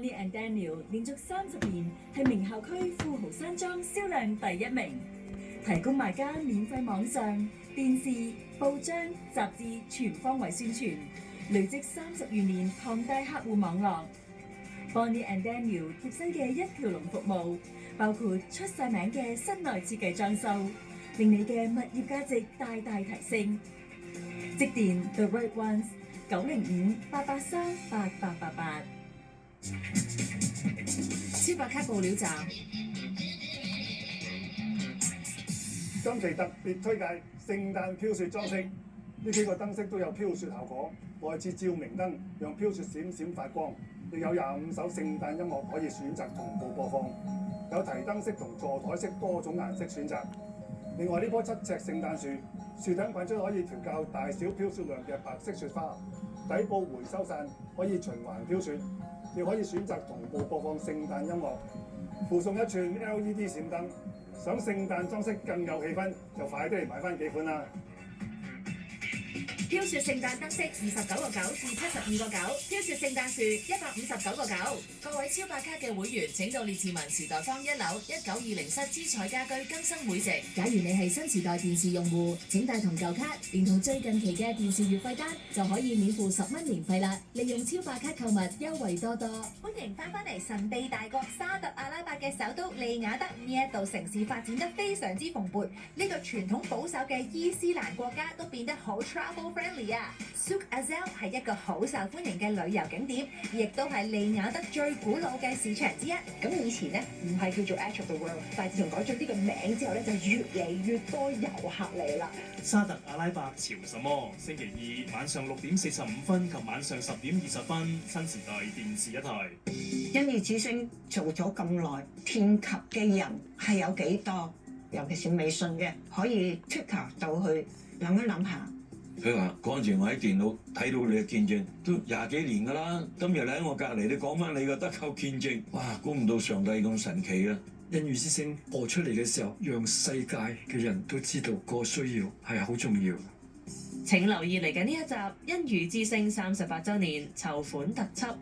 Bonnie and Daniel 連續30年係名校區富豪山莊銷量第1名，提供賣家免費網上、電視、報章、雜誌全方位宣傳，累積30餘年龐大客戶網絡。Bonnie and Daniel 貼身嘅一條龍服務，包括出晒名嘅室內設計裝修，令你嘅物業價值大大提升。致電 The Right Ones 905-883-8888。超白卡報料站。今期特別推介聖誕飄雪裝飾，呢幾個燈飾都有飄雪效果，內設照明燈讓飄雪閃閃發光，亦有25首聖誕音樂可以選擇同步播放，有提燈飾同座台飾多種顏色選擇。另外呢棵7尺聖誕樹，樹頂滾出可以調校大小飄雪量嘅白色雪花，底部回收傘可以循環飄雪，亦可以選擇同步播放聖誕音樂，附送1串 LED 閃燈。想聖誕裝飾更有氣氛，就快啲嚟買翻幾款啦！飄雪聖誕燈飾29.9至72.9，飄雪聖誕樹159.9。各位超白卡嘅會員請到列治文時代坊1樓1920室之彩家居更新會籍。假如你係新時代電視用戶，請帶同舊卡，連同最近期嘅電視月費單，就可以免付10蚊年費啦。利用超白卡購物，優惠多多。歡迎翻嚟神秘大國沙特阿拉伯嘅首都利雅得，呢一度城市發展得非常之蓬勃，呢個傳統保守嘅伊斯蘭國家都變得好 travel friendly 啊。Souk Azal 係一個好受歡迎嘅旅遊景點，亦都係利雅得最古老嘅市場之一。咁以前咧唔係叫做 Edge of the World， 但係自從改咗呢個名之後咧，就越嚟越多遊客嚟啦。沙特阿拉伯潮什麼？星期二晚上6點45分及晚上10點20分，新時代電視一台。欣宜之聲做咗咁耐，遍及嘅人係有幾多？尤其是微信嘅，可以 Twitter 到去諗一諗下。佢話嗰陣時我喺電腦睇到你嘅見證都20幾年㗎啦，今日你喺我隔離，你講翻你嘅得救見證，哇！估唔到上帝咁神奇啊！欣宜之聲播出嚟嘅時候，讓世界嘅人都知道個需要係好重要。請留意嚟緊呢一集欣宜之聲38週年籌款特輯。